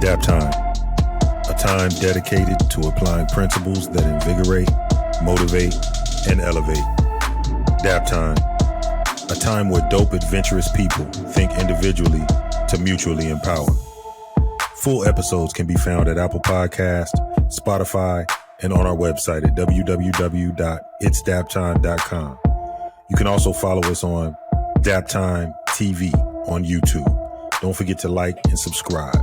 Daptime, a time dedicated to applying principles that invigorate, motivate, and elevate. Daptime, a time where dope, adventurous people think individually to mutually empower. Full episodes can be found at Apple Podcasts, Spotify, and on our website at www.itsdaptime.com. You can also follow us on Daptime TV on YouTube. Don't forget to like and subscribe.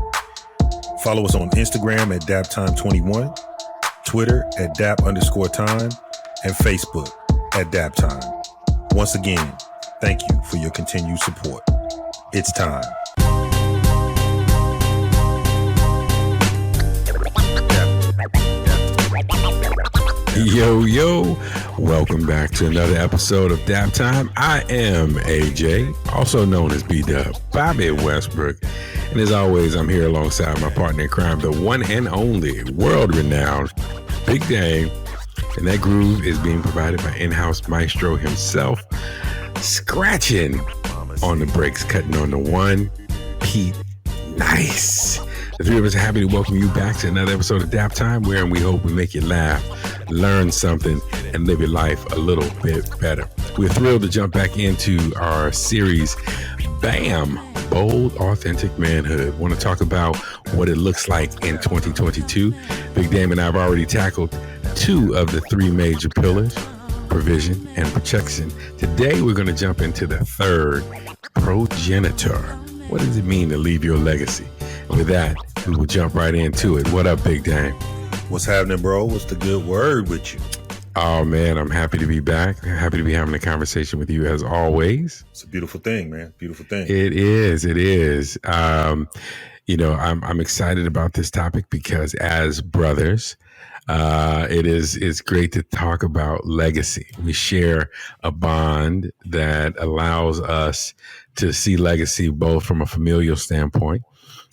Follow us on Instagram at Daptime21, Twitter at Dap_time, and Facebook at Daptime. Once again, thank you for your continued support. It's time. Yo, welcome back to another episode of Daptime. I am AJ, also known as B-Dub, Bobby Westbrook. And as always, I'm here alongside my partner in crime, the one and only world-renowned Big Dame. And that groove is being provided by in-house maestro himself, scratching on the brakes, cutting on the one, Pete Nice. The three of us are happy to welcome you back to another episode of Daptime, wherein we hope we make you laugh, learn something, and live your life a little bit better. We're thrilled to jump back into our series, BAM! Bold Authentic Manhood. Want to talk about what it looks like in 2022. Big Dame and I have already tackled two of the three major pillars, provision and protection. Today, we're going to jump into the third, progenitor. What does it mean to leave your legacy? And with that, we will jump right into it. What up, Big Dame? What's happening, bro? What's the good word with you? Oh, man, I'm happy to be back. I'm happy to be having a conversation with you as always. It's a beautiful thing, man. Beautiful thing. It is. I'm excited about this topic because as brothers, it's great to talk about legacy. We share a bond that allows us to see legacy both from a familial standpoint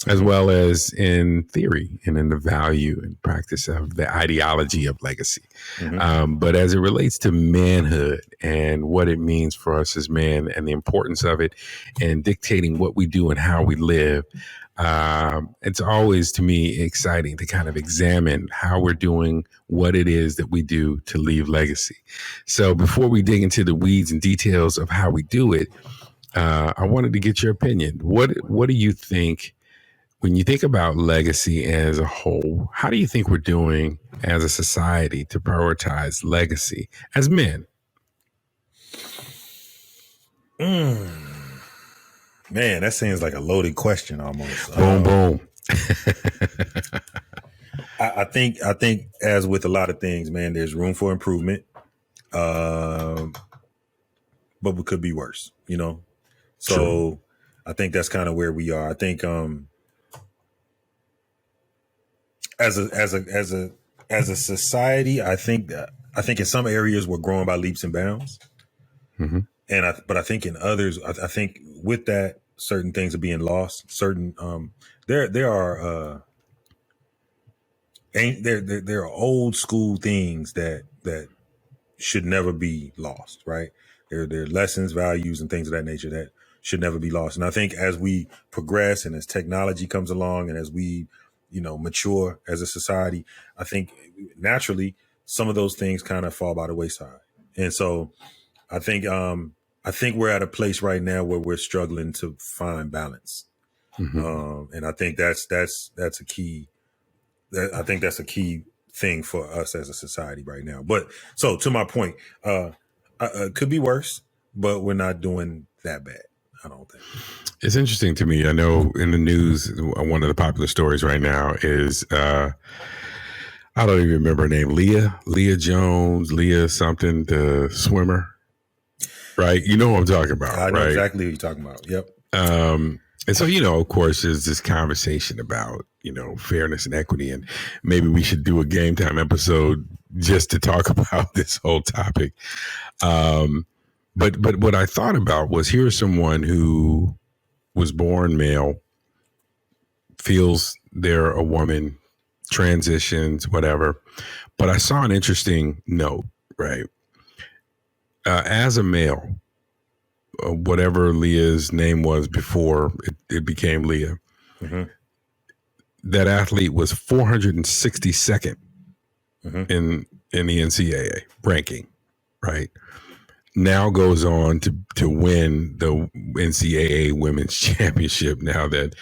as well as in theory and in the value and practice of the ideology of legacy. Mm-hmm. But as it relates to manhood and what it means for us as men and the importance of it and dictating what we do and how we live, it's always, to me, exciting to kind of examine how we're doing what it is that we do to leave legacy. So before we dig into the weeds and details of how we do it, I wanted to get your opinion. What do you think, when you think about legacy as a whole, how do you think we're doing as a society to prioritize legacy as men? Man, that seems like a loaded question almost. Boom. I think as with a lot of things, man, there's room for improvement. But we could be worse, you know? So true. I think that's kind of where we are. I think as a society, I think in some areas we're growing by leaps and bounds. Mm-hmm. But I think in others, I think with that, certain things are being lost. Certain there are old school things that should never be lost, right? There are lessons, values, and things of that nature that should never be lost. And I think as we progress and as technology comes along and as we, mature as a society, I think naturally some of those things kind of fall by the wayside. And so I think we're at a place right now where we're struggling to find balance. Mm-hmm. And I think that's a key. I think that's a key thing for us as a society right now. But so to my point, could be worse, but we're not doing that bad, I don't think. It's interesting to me. I know in the news, one of the popular stories right now is, I don't even remember her name, Lia Jones, Lia something, the swimmer, right? You know what I'm talking about, I know right? exactly what you're talking about. Yep. And so, of course, there's this conversation about, fairness and equity, and maybe we should do a Game Time episode just to talk about this whole topic. But what I thought about was, here's someone who was born male, feels they're a woman, transitions, whatever. But I saw an interesting note, right? As a male, whatever Leah's name was before it became Leah, mm-hmm. that athlete was 462nd in the NCAA ranking, right? Now goes on to win the NCAA Women's Championship now that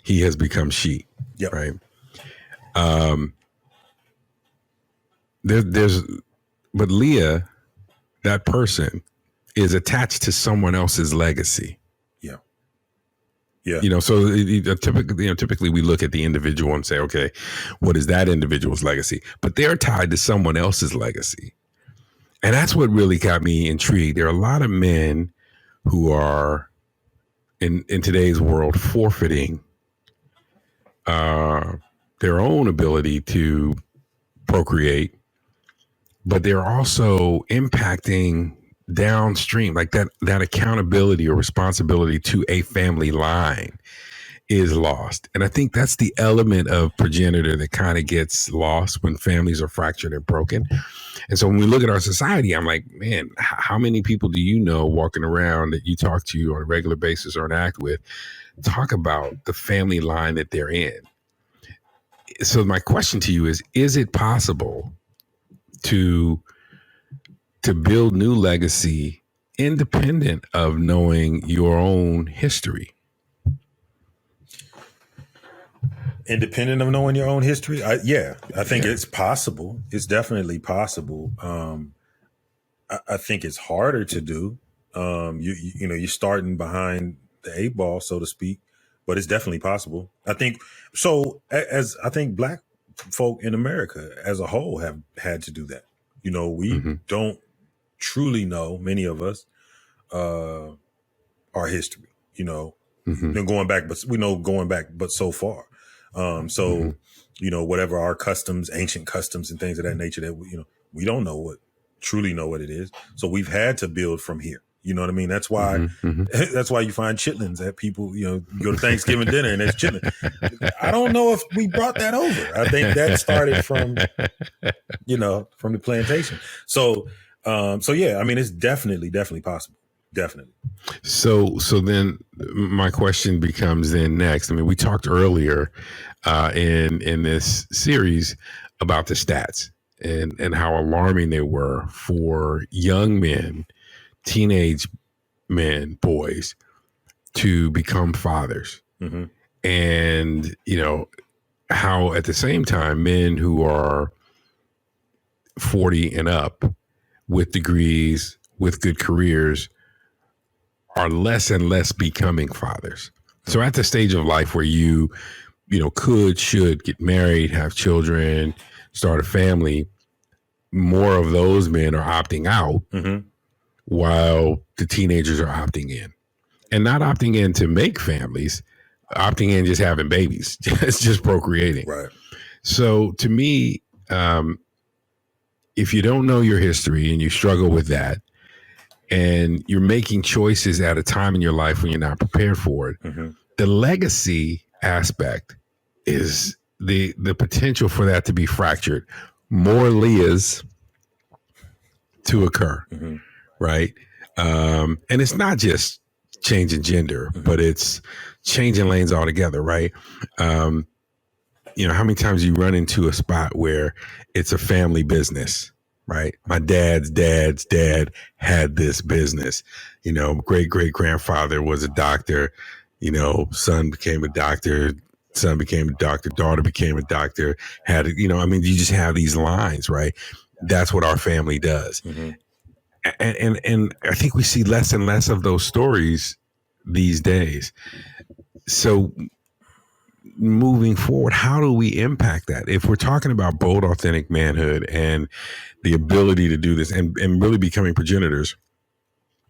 he has become she, Yep. right? But Lia, that person, is attached to someone else's legacy. Yeah. Yeah. You know, so typically we look at the individual and say, okay, what is that individual's legacy? But they're tied to someone else's legacy. And that's what really got me intrigued. There are a lot of men who are in today's world forfeiting their own ability to procreate, but they're also impacting downstream, like that accountability or responsibility to a family line is lost. And I think that's the element of Progenitor that kind of gets lost when families are fractured and broken. And so when we look at our society, I'm like, man, how many people do you know walking around that you talk to on a regular basis or interact with talk about the family line that they're in? So my question to you is it possible to build new legacy independent of knowing your own history? Independent of knowing your own history? I think it's possible. It's definitely possible. I think it's harder to do. You know, you're starting behind the 8 ball, so to speak, but it's definitely possible. I think so. As I think Black folk in America as a whole have had to do that. You know, we don't truly know, many of us, our history. You know, been going back, but we know going back, but so far. You know, whatever our customs, ancient customs and things of that nature that, we don't truly know what it is. So we've had to build from here. You know what I mean? That's why, that's why you find chitlins at people, you go to Thanksgiving dinner and there's chitlin. I don't know if we brought that over. I think that started from the plantation. So yeah, I mean, it's definitely possible. Definitely. So then my question becomes then next. I mean, we talked earlier in this series about the stats and how alarming they were for young men, teenage men, boys to become fathers. And, how at the same time, men who are 40 and up with degrees, with good careers, are less and less becoming fathers. So at the stage of life where you should get married, have children, start a family, more of those men are opting out while the teenagers are opting in. And not opting in to make families, opting in just having babies, just procreating. Right. So to me, if you don't know your history and you struggle with that, and you're making choices at a time in your life when you're not prepared for it, the legacy aspect is the potential for that to be fractured. More Lias to occur, right? And it's not just changing gender, but it's changing lanes altogether, right? How many times you run into a spot where it's a family business, right? My dad's dad had this business, great grandfather was a doctor, son became a doctor, son became a doctor, daughter became a doctor, you just have these lines, right? That's what our family does. And I think we see less and less of those stories these days. So moving forward, how do we impact that? If we're talking about bold, authentic manhood and the ability to do this and really becoming progenitors,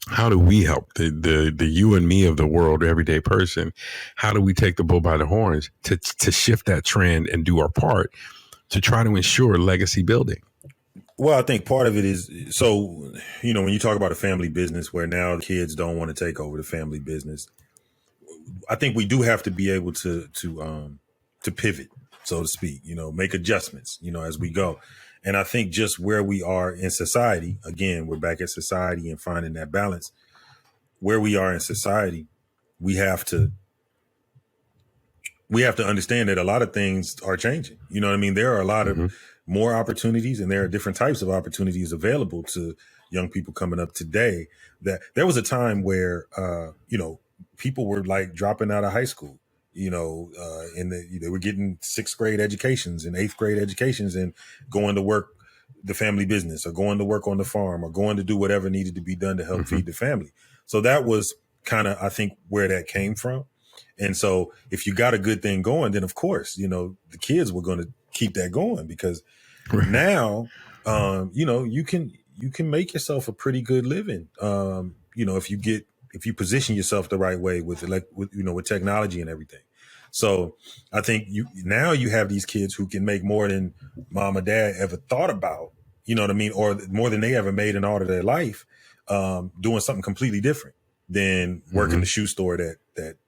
how do we help the you and me of the world, everyday person? How do we take the bull by the horns to shift that trend and do our part to try to ensure legacy building? Well, I think part of it is, so, when you talk about a family business where now the kids don't want to take over the family business, I think we do have to be able to pivot, so to speak, make adjustments, as we go. And I think just where we are in society, again, we're back at society and finding that balance. Where we are in society, we have to we have to understand that a lot of things are changing. You know what I mean? There are a lot of more opportunities, and there are different types of opportunities available to young people coming up today. That there was a time where, people were like dropping out of high school, they were getting sixth grade educations and eighth grade educations and going to work the family business or going to work on the farm or going to do whatever needed to be done to help feed the family. So that was kind of, I think, where that came from. And so if you got a good thing going, then of course, the kids were going to keep that going because now, you can make yourself a pretty good living. If you position yourself the right way with technology and everything. So I think you have these kids who can make more than mom or dad ever thought about, you know what I mean? Or more than they ever made in all of their life, doing something completely different than working the shoe store that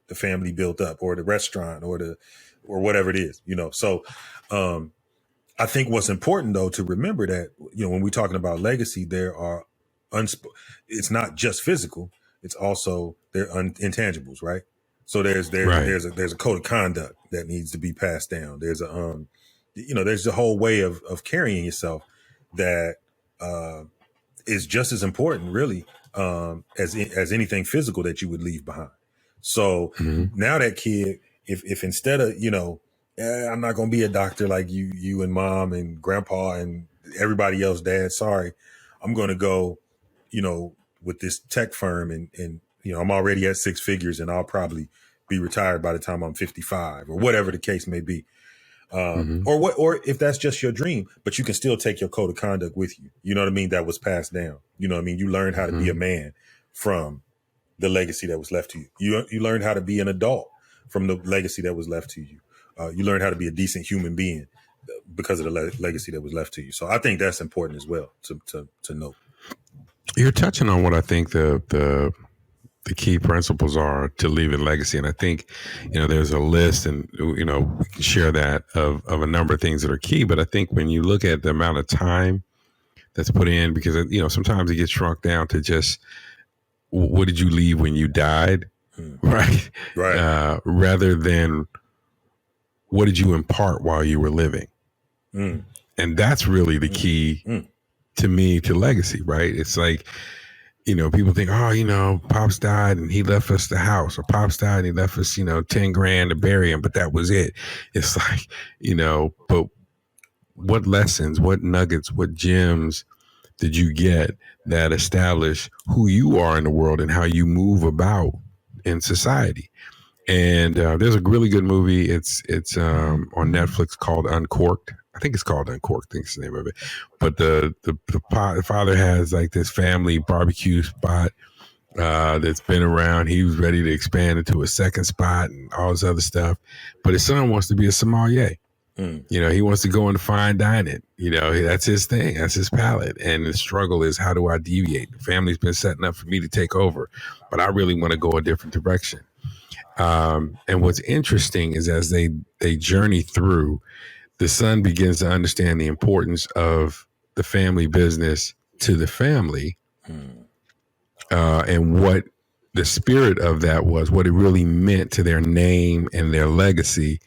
the family built up, or the restaurant, or whatever it is, So I think what's important though to remember that, when we're talking about legacy, there are it's not just physical, it's also their intangibles, right? So there's a code of conduct that needs to be passed down. There's there's a whole way of carrying yourself that is just as important, really, as anything physical that you would leave behind. So now that kid, if instead of, I'm not going to be a doctor like you and mom and grandpa and everybody else, dad, sorry, I'm going to go, with this tech firm and I'm already at six figures and I'll probably be retired by the time I'm 55 or whatever the case may be. Or if that's just your dream, but you can still take your code of conduct with you. You know what I mean? That was passed down. You know what I mean? You learned how to be a man from the legacy that was left to you. You learned how to be an adult from the legacy that was left to you. You learned how to be a decent human being because of the legacy that was left to you. So I think that's important as well to know. You're touching on what I think the key principles are to leave a legacy. And I think, there's a list and, we can share that of a number of things that are key. But I think when you look at the amount of time that's put in, because, sometimes it gets shrunk down to just, what did you leave when you died? Right. Rather than what did you impart while you were living? And that's really the key to me to legacy, right? It's like, people think, Pops died and he left us the house, or Pops died and he left us, 10 grand to bury him, but that was it. It's like, but what lessons, what nuggets, what gems did you get that establish who you are in the world and how you move about in society? And there's a really good movie. It's on Netflix called Uncorked. I think it's called Uncorked. I think it's the name of it. But the father has like this family barbecue spot that's been around. He was ready to expand into a second spot and all this other stuff. But his son wants to be a sommelier. He wants to go into fine dining. That's his thing. That's his palate. And the struggle is, how do I deviate? The family's been setting up for me to take over, but I really want to go a different direction. And what's interesting is as they journey through, the son begins to understand the importance of the family business to the family, and what the spirit of that was, what it really meant to their name and their legacy,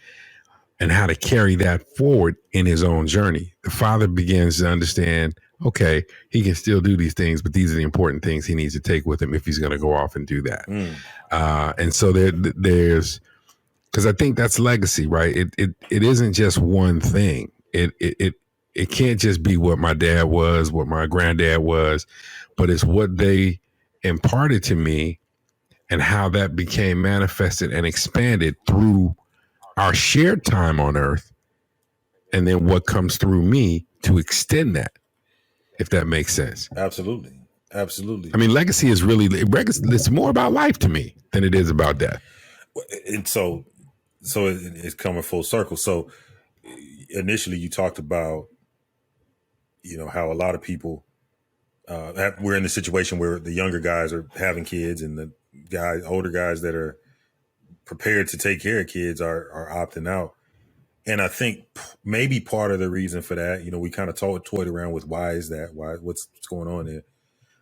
and how to carry that forward in his own journey. The father begins to understand, okay, he can still do these things, but these are the important things he needs to take with him if he's going to go off and do that. And so there's, because I think that's legacy, right? It isn't just one thing. It can't just be what my dad was, what my granddad was, but it's what they imparted to me and how that became manifested and expanded through our shared time on earth, and then what comes through me to extend that, if that makes sense. Absolutely. I mean, legacy is really, it's more about life to me than it is about death. And so it's coming full circle. So initially you talked about, how a lot of people, we're in the situation where the younger guys are having kids and the older guys that are prepared to take care of kids are opting out. And I think maybe part of the reason for that, we kind of toyed around with why is that? What's going on there?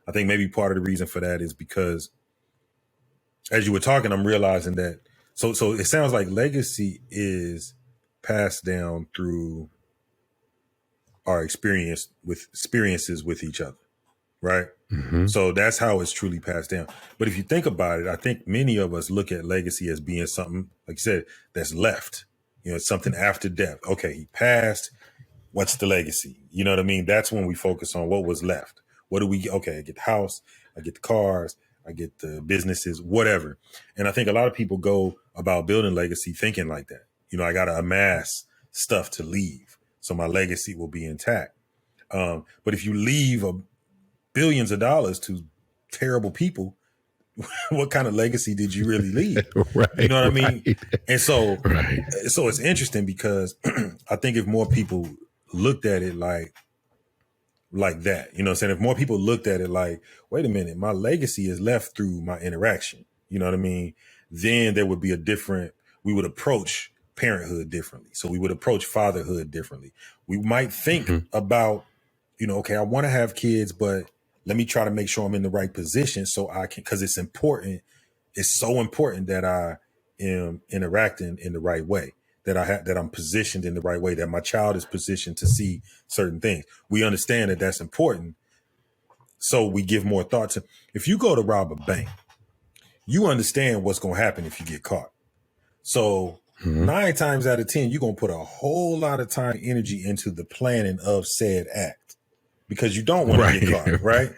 I think maybe part of the reason for that is because as you were talking, I'm realizing that So it sounds like legacy is passed down through our experiences with each other, right? Mm-hmm. So that's how it's truly passed down. But if you think about it, I think many of us look at legacy as being something, like you said, that's left. You know, it's something after death. Okay, he passed. What's the legacy? You know what I mean? That's when we focus on what was left. What do we get? Okay, I get the house, I get the cars, I get the businesses, whatever. And I think a lot of people go about building legacy thinking like that. You know, I got to amass stuff to leave, so my legacy will be intact. But if you leave billions of dollars to terrible people, what kind of legacy did you really leave? Right. You know what I mean? Right. And so, Right. so it's interesting because I think if more people looked at it like that, you know what I'm saying? If more people looked at it like, wait a minute, my legacy is left through my interaction, you know what I mean? Then there would be we would approach parenthood differently. So we would approach fatherhood differently. We might think about, you know, okay, I want to have kids, but let me try to make sure I'm in the right position so I can, because it's important. It's so important that I am interacting in the right way, that I'm positioned in the right way, that my child is positioned to see certain things. We understand that that's important. So we give more thought to, if you go to rob a bank, you understand what's going to happen if you get caught. So 9 times out of 10, you're going to put a whole lot of time, energy into the planning of said act because you don't want to get caught, right?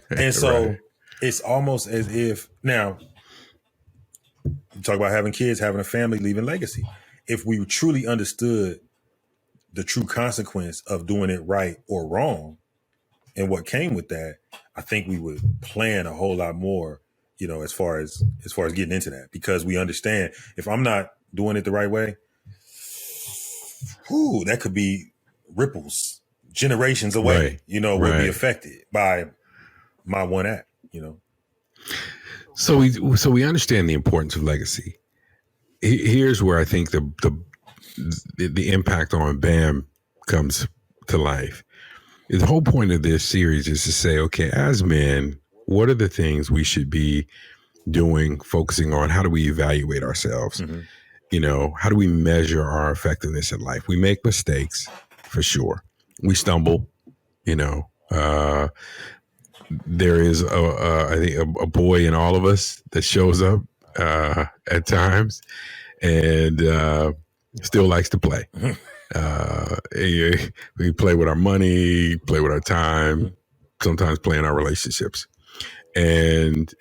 And so it's almost as if, now, you talk about having kids, having a family, leaving legacy. If we truly understood the true consequence of doing it right or wrong and what came with that, I think we would plan a whole lot more, you know, as far as getting into that, because we understand if I'm not doing it the right way, that could be ripples generations away, you know, will be affected by my one act, you know. So we understand the importance of legacy. Here's where I think the impact on BAM comes to life. The whole point of this series is to say, okay, as men, what are the things we should be doing, focusing on? How do we evaluate ourselves? Mm-hmm. You know, how do we measure our effectiveness in life? We make mistakes, for sure. We stumble, you know. There is, I think, a boy in all of us that shows up at times and still likes to play. We play with our money, play with our time, sometimes play in our relationships, and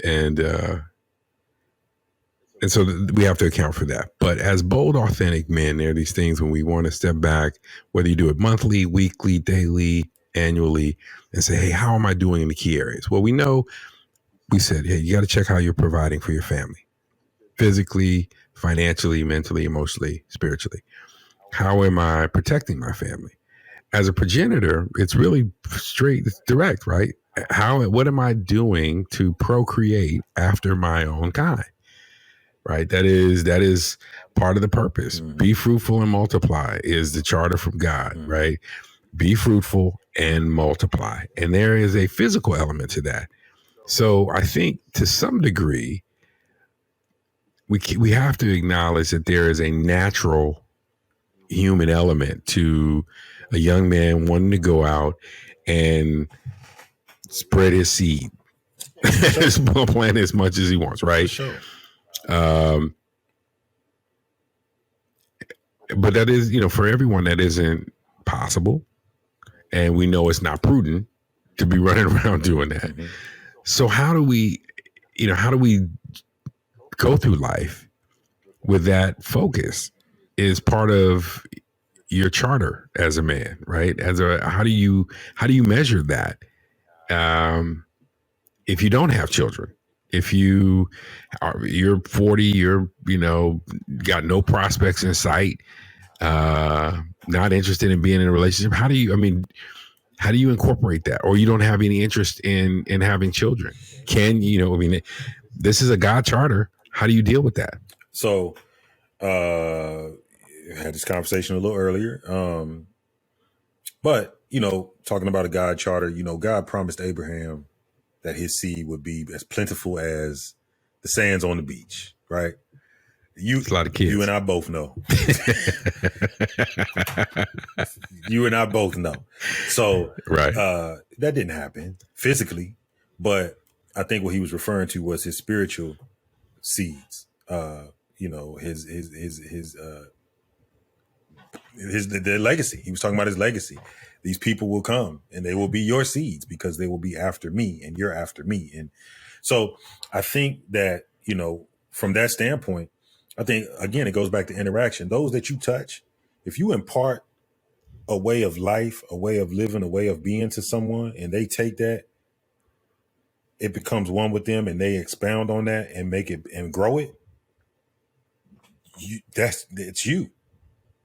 so we have to account for that. But as bold, authentic men, there are these things when we want to step back, whether you do it monthly, weekly, daily, annually, and say, hey, how am I doing in the key areas? Well, we said, hey, you got to check how you're providing for your family, physically, financially, mentally, emotionally, spiritually. How am I protecting my family? As a progenitor, it's really straight, it's direct, right? What am I doing to procreate after my own kind? Right. That is part of the purpose. Mm-hmm. Be fruitful and multiply is the charter from God, mm-hmm. right? Be fruitful and multiply. And there is a physical element to that. So I think to some degree, we have to acknowledge that there is a natural human element to a young man wanting to go out and spread his seed, sure. Plant as much as he wants, right? For sure. But that is, you know, for everyone that isn't possible, and we know it's not prudent to be running around doing that. Mm-hmm. So how do we go through life with that focus? Is part of your charter as a man, right? How do you measure that? If you don't have children, if you're 40, you're, you know, got no prospects in sight, not interested in being in a relationship. How do you incorporate that? Or you don't have any interest in having children? This is a God charter. How do you deal with that? So, I had this conversation a little earlier. But, you know, talking about a God charter, you know, God promised Abraham that his seed would be as plentiful as the sands on the beach, right? It's a lot of kids. You and I both know. You and I both know. So right. That didn't happen physically, but I think what he was referring to was his spiritual seeds. Their legacy. He was talking about his legacy. These people will come and they will be your seeds because they will be after me and you're after me. And so I think that, from that standpoint, I think, again, it goes back to interaction. Those that you touch, if you impart a way of life, a way of living, a way of being to someone, and they take that, it becomes one with them and they expound on that and make it and grow it. It's you.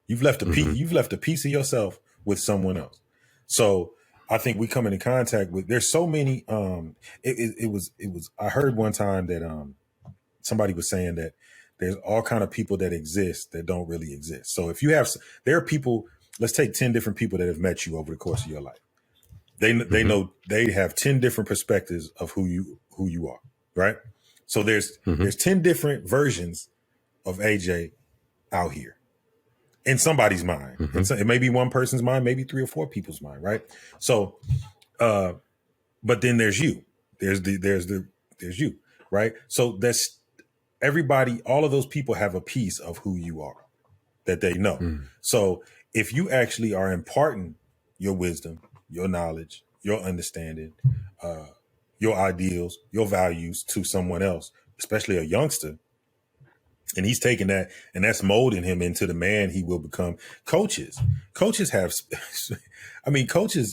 You've left a piece. You've left a piece of yourself with someone else. So I think we come into contact with. There's so many. It was. I heard one time that somebody was saying that there's all kind of people that exist that don't really exist. So if you have, there are people. Let's take 10 different people that have met you over the course of your life. They know they have 10 different perspectives of who you are. Right. So there's 10 different versions of AJ out here. In somebody's mind. And so it may be one person's mind, maybe 3 or 4 people's mind, right? So, but then there's you. There's you, right? So that's everybody. All of those people have a piece of who you are that they know. So if you actually are imparting your wisdom, your knowledge, your understanding, your ideals, your values to someone else, especially a youngster, and he's taking that and that's molding him into the man he will become. Coaches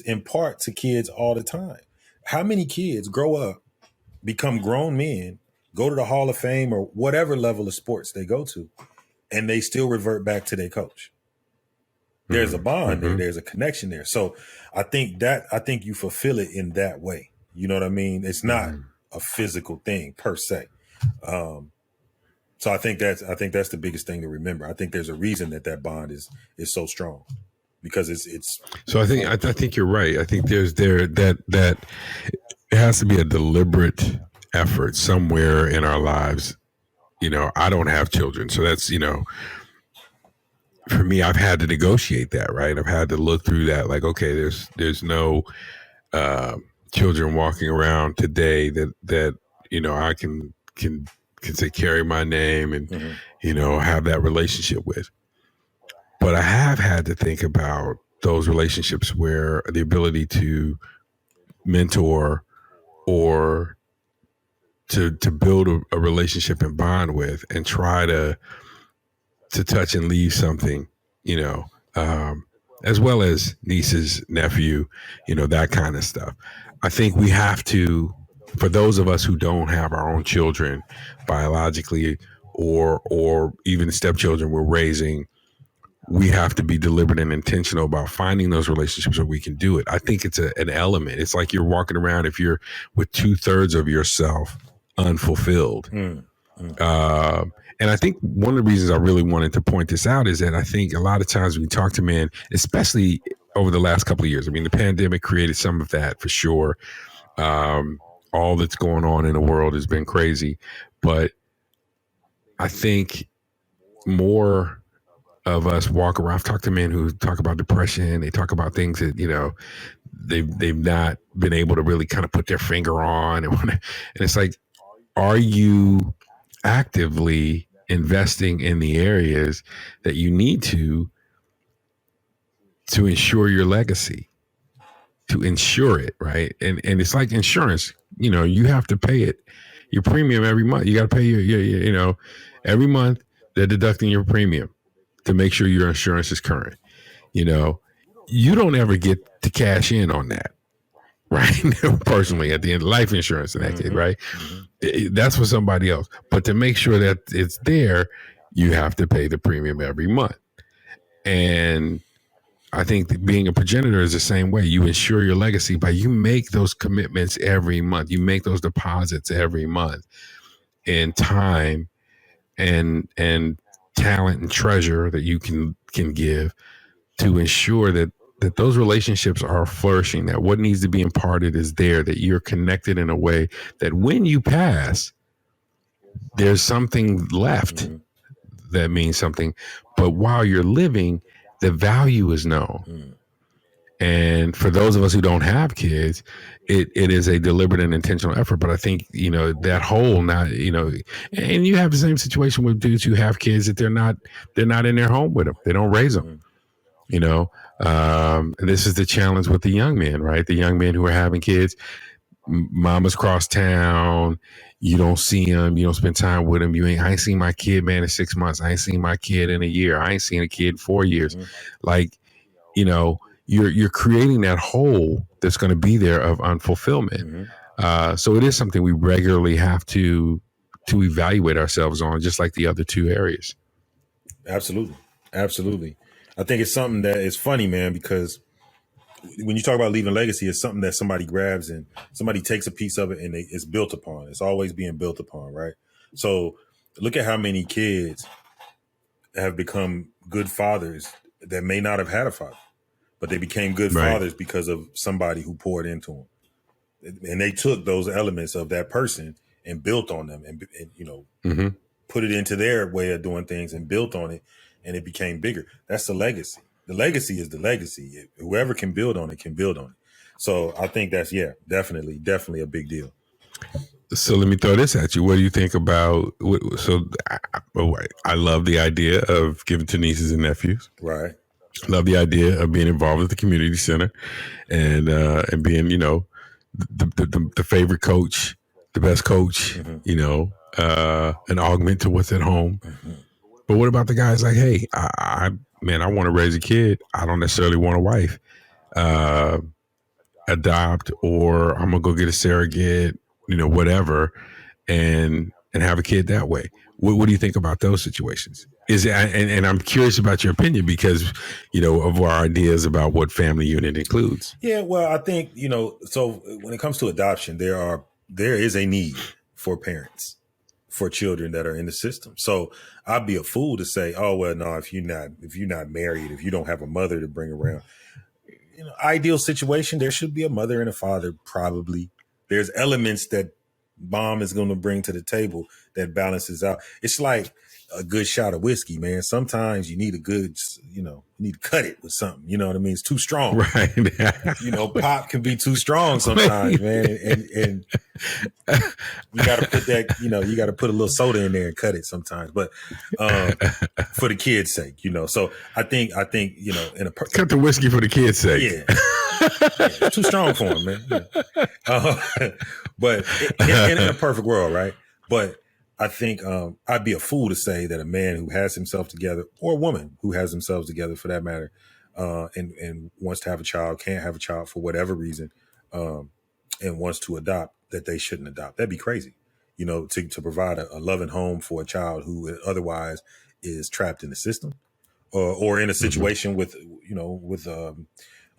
impart to kids all the time. How many kids grow up, become grown men, go to the Hall of Fame or whatever level of sports they go to, and they still revert back to their coach? There's a bond there. There's a connection there. So I think you fulfill it in that way. You know what I mean? It's not a physical thing per se. So I think that's the biggest thing to remember. I think there's a reason that bond is so strong because it's. So I think you're right. I think that it has to be a deliberate effort somewhere in our lives. I don't have children, so that's for me. I've had to negotiate that, right? I've had to look through that. Like, okay, there's no children walking around today that I can say carry my name and have that relationship with. But I have had to think about those relationships where the ability to mentor or to build a relationship and bond with and try to touch and leave something, as well as nieces, nephew, that kind of stuff. I think we have to, for those of us who don't have our own children biologically or even stepchildren we're raising, we have to be deliberate and intentional about finding those relationships where we can do it. I think it's an element. It's like you're walking around if you're with 2/3 of yourself unfulfilled. And I think one of the reasons I really wanted to point this out is that I think a lot of times when you talk to men, especially over the last couple of years, I mean, the pandemic created some of that for sure. All that's going on in the world has been crazy, but I think more of us walk around. I've talked to men who talk about depression. They talk about things that, they've not been able to really kind of put their finger on. And it's like, are you actively investing in the areas that you need to ensure your legacy, to insure it, right? And it's like insurance. You have to pay it, your premium every month. You got to pay your every month they're deducting your premium to make sure your insurance is current. You don't ever get to cash in on that, right? Personally, at the end, life insurance in that case, right? That's for somebody else. But to make sure that it's there, you have to pay the premium every month. And I think that being a progenitor is the same way. You ensure your legacy by you make those commitments every month. You make those deposits every month in time and talent and treasure that you can give to ensure that those relationships are flourishing, that what needs to be imparted is there, that you're connected in a way that when you pass, there's something left that means something. But while you're living, the value is known. Mm. And for those of us who don't have kids, it is a deliberate and intentional effort. But I think, that whole not, and you have the same situation with dudes who have kids that they're not in their home with them. They don't raise them, this is the challenge with the young men, right? The young men who are having kids, mama's cross town. You don't see them. You don't spend time with them. I ain't seen my kid, man, in 6 months. I ain't seen my kid in a year. I ain't seen a kid in 4 years. Like, you're creating that hole that's going to be there of unfulfillment. So it is something we regularly have to evaluate ourselves on, just like the other two areas. Absolutely. I think it's something that is funny, man, because when you talk about leaving legacy, it's something that somebody grabs and somebody takes a piece of it and it's built upon. It's always being built upon, right? So look at how many kids have become good fathers that may not have had a father, but they became good fathers because of somebody who poured into them. And they took those elements of that person and built on them and put it into their way of doing things and built on it, and it became bigger. That's the legacy. The legacy is the legacy. Whoever can build on it can build on it. So I think that's, definitely a big deal. So let me throw this at you. What do you think about, I love the idea of giving to nieces and nephews. Right. Love the idea of being involved at the community center and being, the favorite coach, the best coach, an augment to what's at home. But what about the guys like, hey, I want to raise a kid. I don't necessarily want a wife. Adopt, or I'm gonna go get a surrogate, whatever, and have a kid that way. What do you think about those situations? And I'm curious about your opinion because, of our ideas about what family unit includes. Yeah, well, I think, so when it comes to adoption, there is a need for parents for children that are in the system. So I'd be a fool to say, oh, well, no, if you're not married, if you don't have a mother to bring around, ideal situation, there should be a mother and a father. Probably there's elements that mom is going to bring to the table that balances out. It's like a good shot of whiskey, man. Sometimes you need a good, you need to cut it with something. You know what I mean? It's too strong. Right. Pop can be too strong sometimes, man. And you got to put that, you got to put a little soda in there and cut it sometimes. But for the kids' sake, So I think, cut the whiskey for the kids' sake. Yeah. Too strong for him, man. Yeah. But in a perfect world, right? But I think I'd be a fool to say that a man who has himself together, or a woman who has themselves together for that matter, and wants to have a child, can't have a child for whatever reason, and wants to adopt, that they shouldn't adopt. That'd be crazy, to provide a loving home for a child who otherwise is trapped in the system, or in a situation with a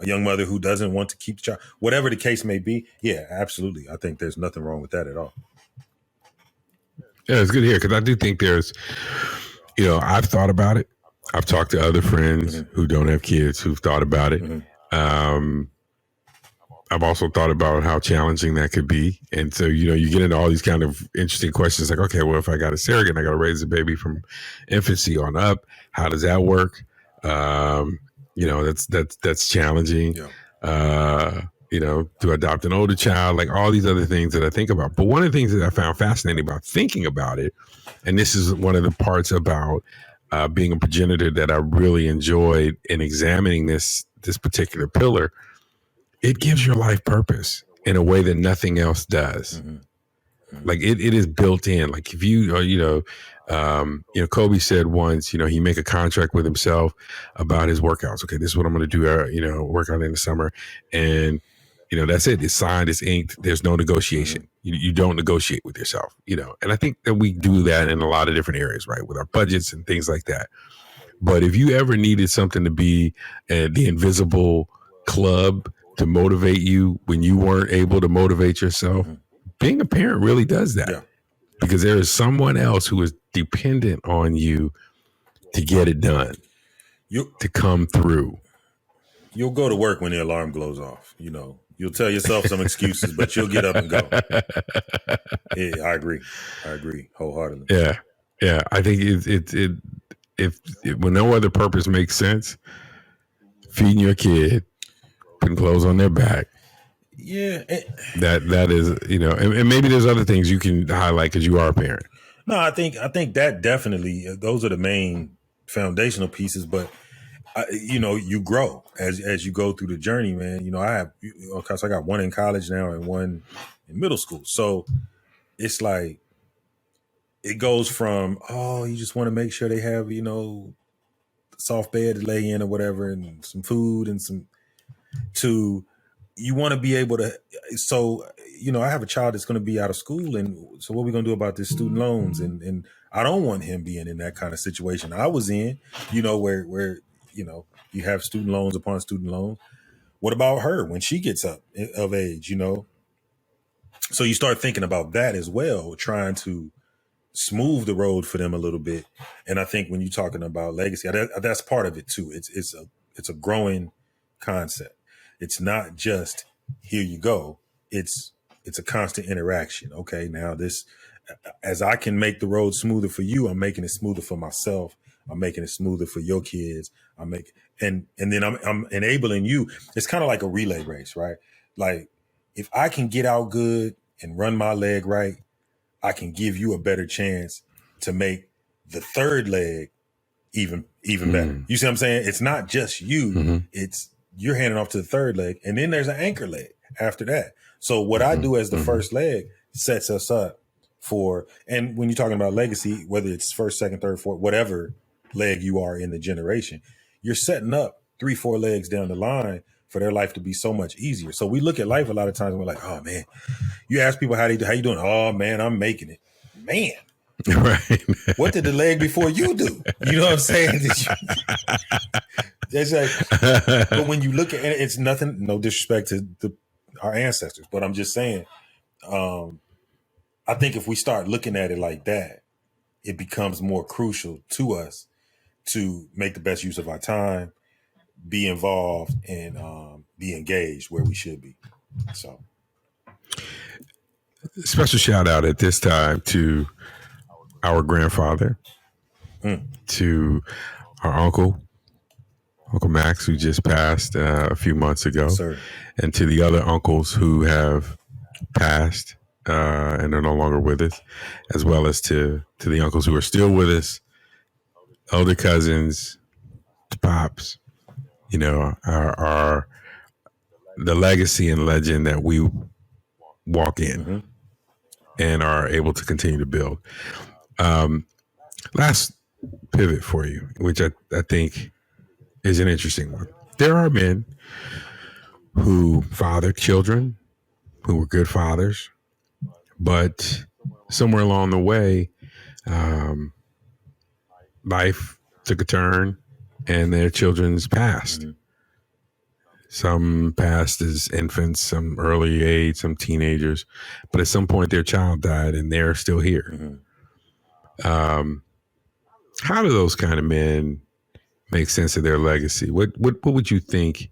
young mother who doesn't want to keep the child, whatever the case may be. Yeah, absolutely. I think there's nothing wrong with that at all. Yeah, it's good to hear because I do think there's, I've thought about it. I've talked to other friends who don't have kids who've thought about it. I've also thought about how challenging that could be. And so, you get into all these kind of interesting questions like, okay, well, if I got a surrogate and I got to raise a baby from infancy on up, how does that work? That's challenging. Yeah. To adopt an older child, like all these other things that I think about. But one of the things that I found fascinating about thinking about it, and this is one of the parts about being a progenitor that I really enjoyed in examining this particular pillar, it gives your life purpose in a way that nothing else does. Like it is built in. Like if you, Kobe said once, he make a contract with himself about his workouts. Okay, this is what I'm going to do, work out in the summer. And, that's it. It's signed, it's inked. There's no negotiation. You don't negotiate with yourself, and I think that we do that in a lot of different areas, right? With our budgets and things like that. But if you ever needed something to be the invisible club to motivate you when you weren't able to motivate yourself, being a parent really does that. Yeah. Because there is someone else who is dependent on you to get it done, to come through. You'll go to work when the alarm goes off. You'll tell yourself some excuses, but you'll get up and go. Yeah, I agree wholeheartedly. Yeah. I think if when no other purpose makes sense, feeding your kid, putting clothes on their back. Yeah. That is, and maybe there's other things you can highlight because you are a parent. No, I think that definitely those are the main foundational pieces. But you grow as you go through the journey, man. I have, because I got one in college now and one in middle school, so it's like it goes from you just want to make sure they have soft bed to lay in or whatever, and some food and some to you want to be able to. So I have a child that's going to be out of school, and so what are we going to do about this student loans? And I don't want him being in that kind of situation I was in, where you have student loans upon student loans. What about her when she gets up of age? So you start thinking about that as well, trying to smooth the road for them a little bit. And I think when you're talking about legacy, that's part of it too. It's a growing concept. It's not just here you go. It's a constant interaction. Okay, now this, as I can make the road smoother for you, I'm making it smoother for myself. I'm making it smoother for your kids. And then I'm enabling you. It's kind of like a relay race, right? Like if I can get out good and run my leg right, I can give you a better chance to make the third leg even better. You see what I'm saying? It's not just you. It's you're handing off to the third leg, and then there's an anchor leg after that. So what I do as the first leg sets us up for, and when you're talking about legacy, whether it's first, second, third, fourth, whatever leg you are in the generation, you're setting up 3-4 legs down the line for their life to be so much easier. So we look at life a lot of times and we're like, oh man, you ask people how you doing? Oh man, I'm making it. Man, Right. what did the leg before you do? You know what I'm saying? It's like, but when you look at it, it's nothing, no disrespect to our ancestors, but I'm just saying, I think if we start looking at it like that, it becomes more crucial to us to make the best use of our time, be involved, and be engaged where we should be. So, Special shout out at this time to our grandfather, to our Uncle Max, who just passed a few months ago, sir. and to the other uncles who have passed and are no longer with us, as well as to the uncles who are still with us, older cousins, to pops, our the legacy and legend that we walk in and are able to continue to build. Last pivot for you, which I think is an interesting one. There are men who fathered children, who were good fathers, but somewhere along the way, life took a turn and their children's passed. Some passed as infants, some early age, some teenagers, but at some point their child died and they're still here. How do those kind of men make sense of their legacy? What would you think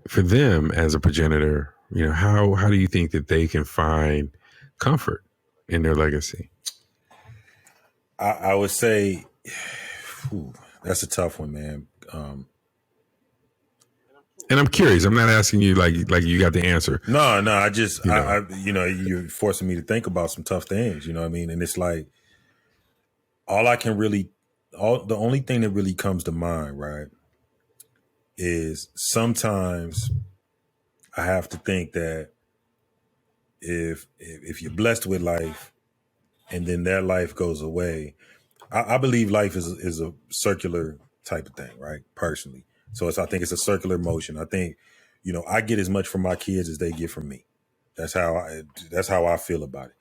for them as a progenitor? How do you think that they can find comfort in their legacy? I would say, that's a tough one, man. And I'm curious. I'm not asking you like you got the answer. No. I just, you're forcing me to think about some tough things. You know what I mean? And it's like, the only thing that really comes to mind, right, is sometimes I have to think that if you're blessed with life and then that life goes away, I believe life is a circular type of thing, right? Personally. So I think it's a circular motion. I think, I get as much from my kids as they get from me. That's how I feel about it.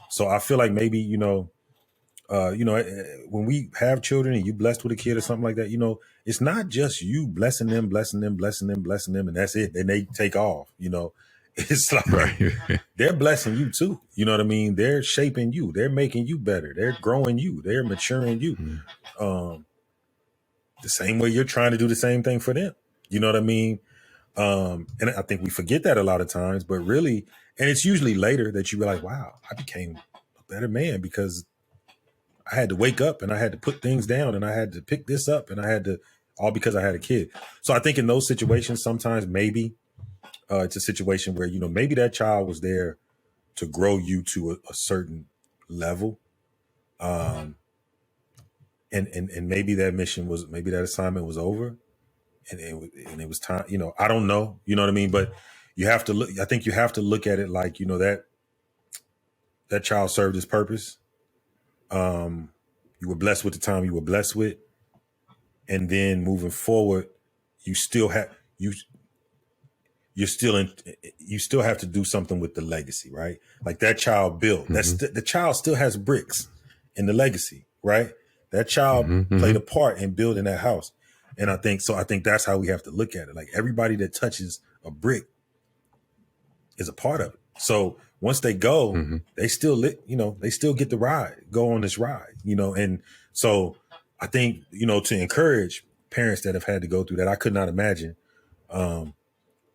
So I feel like maybe, when we have children and you blessed with a kid or something like that, it's not just you blessing them, and that's it. Then they take off, It's like Right. they're blessing you too. You know what I mean? They're shaping you. They're making you better. They're growing you. They're maturing you. The same way you're trying to do the same thing for them. You know what I mean? And I think we forget that a lot of times, but really, and it's usually later that you realize, wow, I became a better man because I had to wake up and I had to put things down and I had to pick this up and I had to, all because I had a kid. So I think in those situations, sometimes maybe it's a situation where, you know, maybe that child was there to grow you to a certain level. And maybe that maybe that assignment was over and it was time, you know, I don't know, you know what I mean? But you have to look, I think you have to look at it like, you know, that child served his purpose. You were blessed with the time you were blessed with. And then moving forward, you still have you still have to do something with the legacy, right? Like that child built. Mm-hmm. The child still has bricks in the legacy, right? That child played a part in building that house. And I think that's how we have to look at it. Like everybody that touches a brick is a part of it. So once they go, they still they still get the ride, go on this ride, you know? And so I think, you know, to encourage parents that have had to go through that, I could not imagine,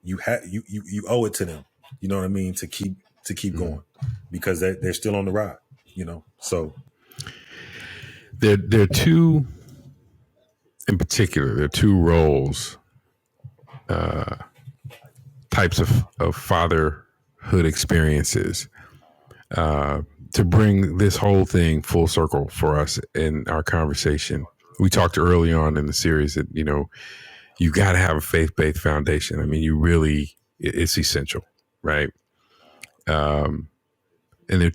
you owe it to them, you know what I mean? To keep going because they're still on the ride, you know? So there are two, in particular, there are two roles, types of fatherhood experiences, to bring this whole thing full circle for us in our conversation. We talked early on in the series that, you know, you got to have a faith-based foundation. I mean, it's essential, right? And there are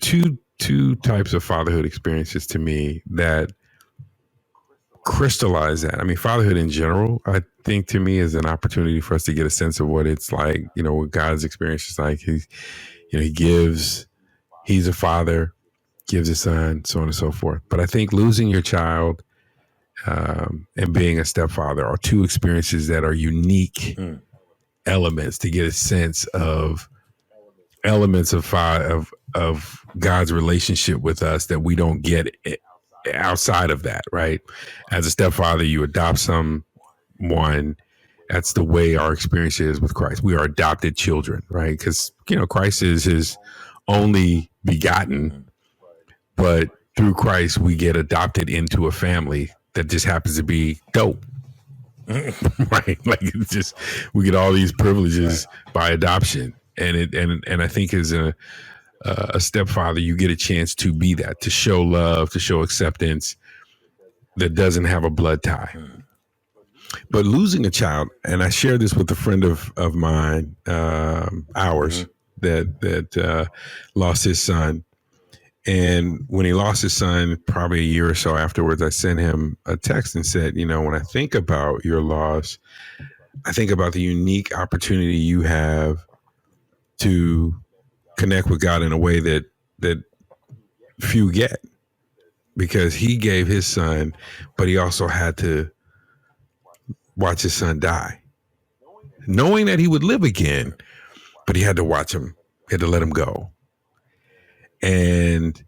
two types of fatherhood experiences to me that crystallize that. I mean, fatherhood in general, I think to me is an opportunity for us to get a sense of what it's like, you know, what God's experience is like. He's a father, gives a son, so on and so forth. But I think losing your child and being a stepfather are two experiences that are unique elements to get a sense of elements of God's relationship with us that we don't get outside of that, right? As a stepfather, you adopt someone. That's the way our experience is with Christ. We are adopted children, right? Because, you know, Christ is his only begotten, but through Christ, we get adopted into a family that just happens to be dope, right? Like it's just, we get all these privileges by adoption. And I think as a stepfather, you get a chance to be that, to show love, to show acceptance that doesn't have a blood tie. But losing a child, and I shared this with a friend of mine, ours, that lost his son. And when he lost his son, probably a year or so afterwards, I sent him a text and said, you know, when I think about your loss, I think about the unique opportunity you have to connect with God in a way that few get, because he gave his son, but he also had to watch his son die, knowing that he would live again, but he had to watch him, he had to let him go. And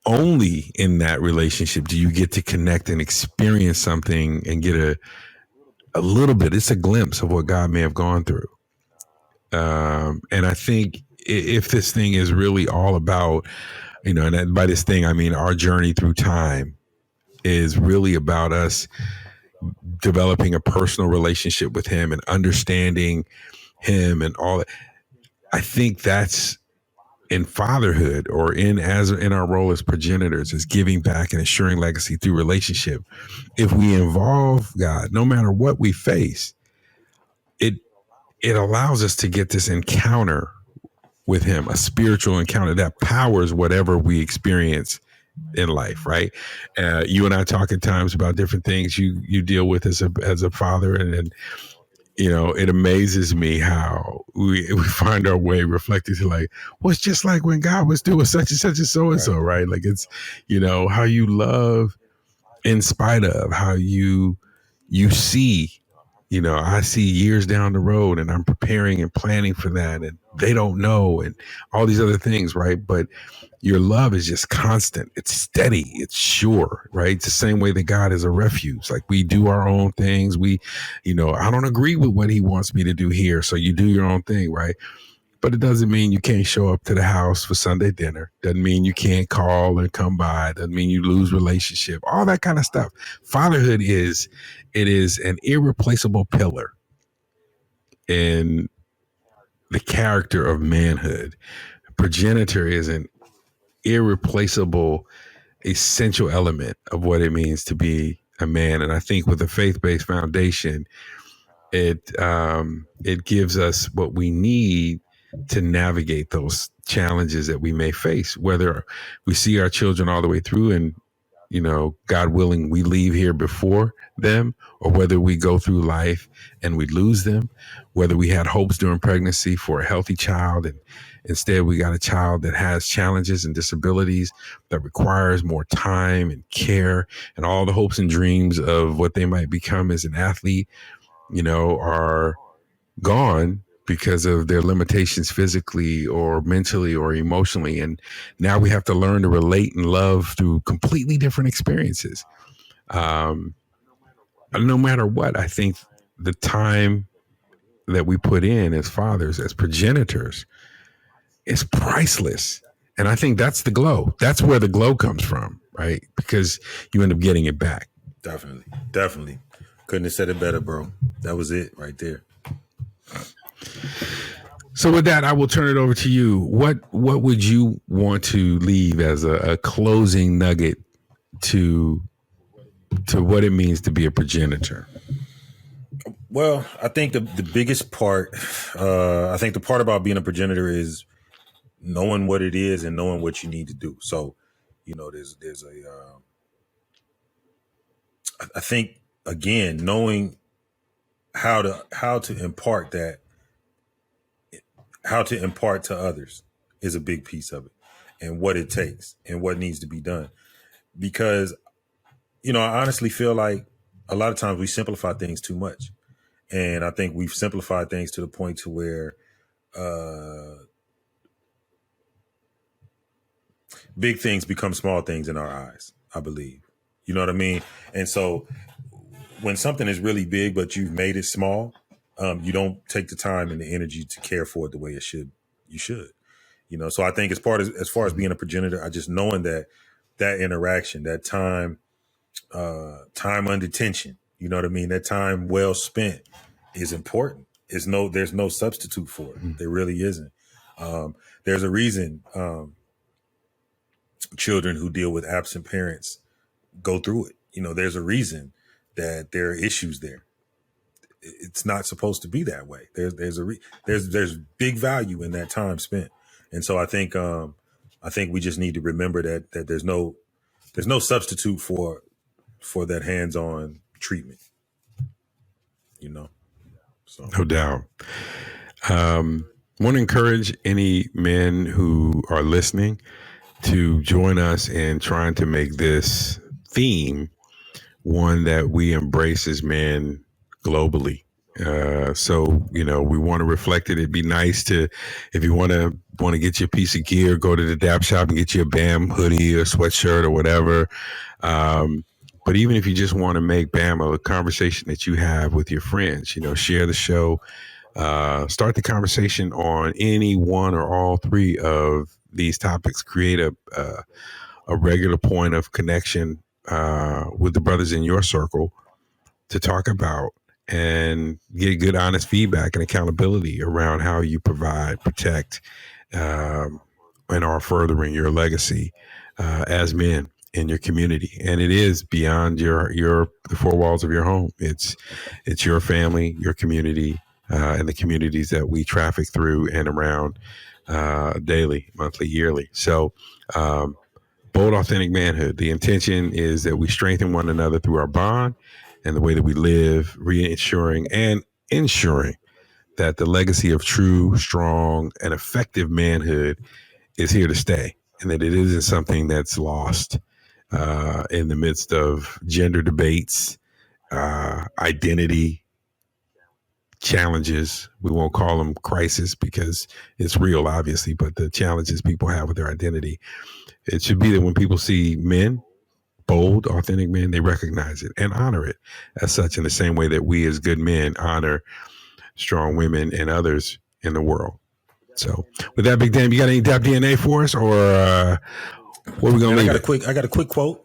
only in that relationship do you get to connect and experience something and get a little bit, it's a glimpse of what God may have gone through. And I think if this thing is really all about, you know, and by this thing, I mean, our journey through time is really about us developing a personal relationship with him and understanding him and all that. I think that's in fatherhood, or in our role as progenitors, is giving back and ensuring legacy through relationship. If we involve God, no matter what we face, it allows us to get this encounter with him, a spiritual encounter that powers whatever we experience in life, right? You and I talk at times about different things you deal with as a father, and you know, it amazes me how we find our way reflecting to like, well, it's just like when God was doing such and such and so and so, right? Like it's, you know, how you love in spite of, how you see, you know, I see years down the road and I'm preparing and planning for that, and they don't know, and all these other things, right? But your love is just constant. It's steady. It's sure, right? It's the same way that God is a refuge. Like we do our own things. We, you know, I don't agree with what he wants me to do here, so you do your own thing, right? But it doesn't mean you can't show up to the house for Sunday dinner. Doesn't mean you can't call and come by. Doesn't mean you lose relationship. All that kind of stuff. Fatherhood is an irreplaceable pillar in the character of manhood. Progenitor is an irreplaceable, essential element of what it means to be a man. And I think with a faith-based foundation, it gives us what we need to navigate those challenges that we may face, whether we see our children all the way through and, you know, God willing, we leave here before them, or whether we go through life and we lose them, whether we had hopes during pregnancy for a healthy child and instead we got a child that has challenges and disabilities that requires more time and care, and all the hopes and dreams of what they might become as an athlete, you know, are gone because of their limitations physically or mentally or emotionally. And now we have to learn to relate and love through completely different experiences. No matter what, I think the time that we put in as fathers, as progenitors, is priceless. And I think that's the glow. That's where the glow comes from, right? Because you end up getting it back. Definitely. Couldn't have said it better, bro. That was it right there. So with that, I will turn it over to you. What would you want to leave as a closing nugget to what it means to be a progenitor? Well, I think the biggest part, I think the part about being a progenitor is knowing what it is and knowing what you need to do. So, you know, there's I think again, knowing how to impart that, how to impart to others is a big piece of it, and what it takes and what needs to be done. Because, you know, I honestly feel like a lot of times we simplify things too much. And I think we've simplified things to the point to where big things become small things in our eyes, I believe. You know what I mean? And so when something is really big, but you've made it small, you don't take the time and the energy to care for it the way you should. You know, so I think as far as being a progenitor, I just knowing that interaction, that time under tension, you know what I mean? That time well spent is important. There's no substitute for it. Mm-hmm. There really isn't. There's a reason children who deal with absent parents go through it. You know, there's a reason that there are issues there. It's not supposed to be that way. There's big value in that time spent. And so I think we just need to remember that there's no substitute for that hands-on treatment, you know? So no doubt. Want to encourage any men who are listening to join us in trying to make this theme one that we embrace as men globally. So, you know, we want to reflect it. It'd be nice to, if you want to get your piece of gear, go to the Dap shop and get you a BAM hoodie or sweatshirt or whatever. But even if you just want to make BAM a conversation that you have with your friends, you know, share the show, start the conversation on any one or all three of these topics, create a regular point of connection with the brothers in your circle to talk about and get good, honest feedback and accountability around how you provide, protect, and are furthering your legacy as men in your community. And it is beyond the four walls of your home. It's your family, your community, and the communities that we traffic through and around daily, monthly, yearly. So, Bold Authentic Manhood. The intention is that we strengthen one another through our bond and the way that we live, reinsuring and ensuring that the legacy of true, strong, and effective manhood is here to stay, and that it isn't something that's lost in the midst of gender debates, identity challenges. We won't call them crisis because it's real, obviously, but the challenges people have with their identity. It should be that when people see men, bold, authentic men, they recognize it and honor it as such, in the same way that we as good men honor strong women and others in the world. So with that, Big Dame, you got any Dap DNA for us, or what are we gonna leave I got a quick quote.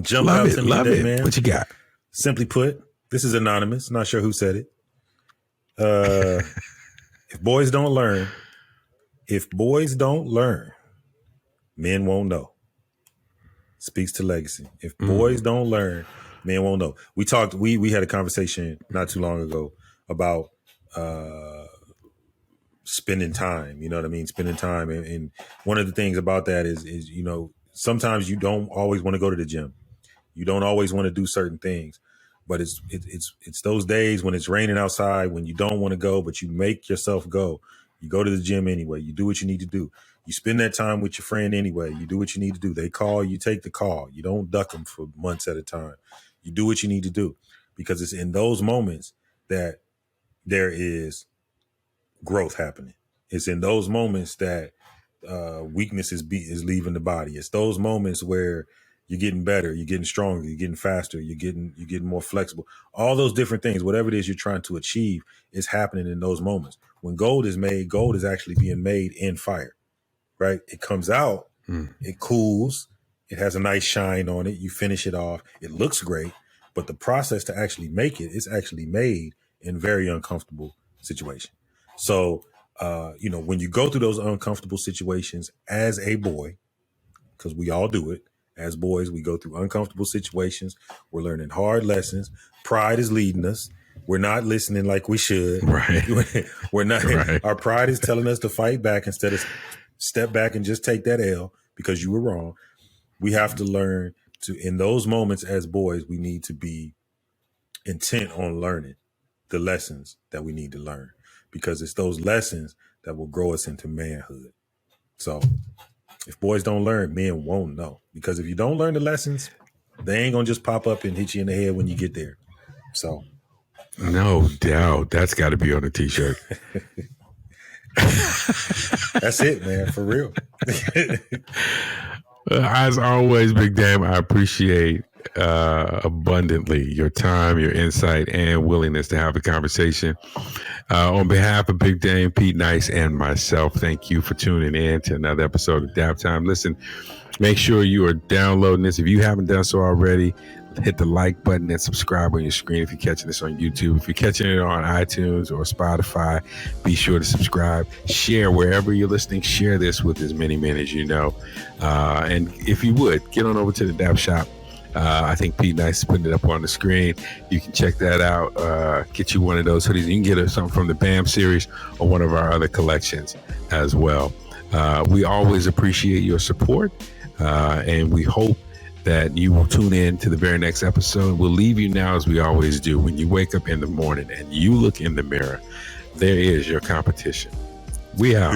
Jump love out it, to me love today, it. man. What you got? Simply put, this is anonymous. Not sure who said it. If boys don't learn, men won't know. Speaks to legacy. If boys don't learn, men won't know. We had a conversation not too long ago about spending time. You know what I mean? Spending time. And one of the things about that is, you know, sometimes you don't always want to go to the gym. You don't always want to do certain things. But it's those days when it's raining outside, when you don't want to go, but you make yourself go. You go to the gym anyway. You do what you need to do. You spend that time with your friend anyway. You do what you need to do. They call, you take the call. You don't duck them for months at a time. You do what you need to do, because it's in those moments that there is growth happening. It's in those moments that weakness is leaving the body. It's those moments where you're getting better, you're getting stronger, you're getting faster, you're getting more flexible. All those different things, whatever it is you're trying to achieve, is happening in those moments. When gold is made, gold is actually being made in fire, right? It comes out, it cools, it has a nice shine on it. You finish it off, it looks great, but the process to actually make it is actually made in very uncomfortable situations. So, you know, when you go through those uncomfortable situations as a boy, because we all do it, as boys, we go through uncomfortable situations. We're learning hard lessons. Pride is leading us. We're not listening like we should. Right. We're not. Right. Our pride is telling us to fight back instead of step back and just take that L because you were wrong. We have to learn to, in those moments as boys, we need to be intent on learning the lessons that we need to learn, because it's those lessons that will grow us into manhood. So if boys don't learn, men won't know, because if you don't learn the lessons, they ain't gonna just pop up and hit you in the head when you get there. So no doubt, that's got to be on a t-shirt. That's it, man, for real. As always, Big Dame, I appreciate abundantly your time, your insight, and willingness to have a conversation. On behalf of Big Dame, Pete Nice, and myself, thank you for tuning in to another episode of Daptime. Listen, make sure you are downloading this. If you haven't done so already, hit the like button and subscribe on your screen if you're catching this on YouTube. If you're catching it on iTunes or Spotify, be sure to subscribe. Share wherever you're listening. Share this with as many men as you know. And if you would, get on over to the Dap Shop. I think Pete Nice is putting it up on the screen. You can check that out. Get you one of those hoodies. You can get something from the BAM series or one of our other collections as well. We always appreciate your support, and we hope that you will tune in to the very next episode. We'll leave you now as we always do. When you wake up in the morning and you look in the mirror, there is your competition. We out.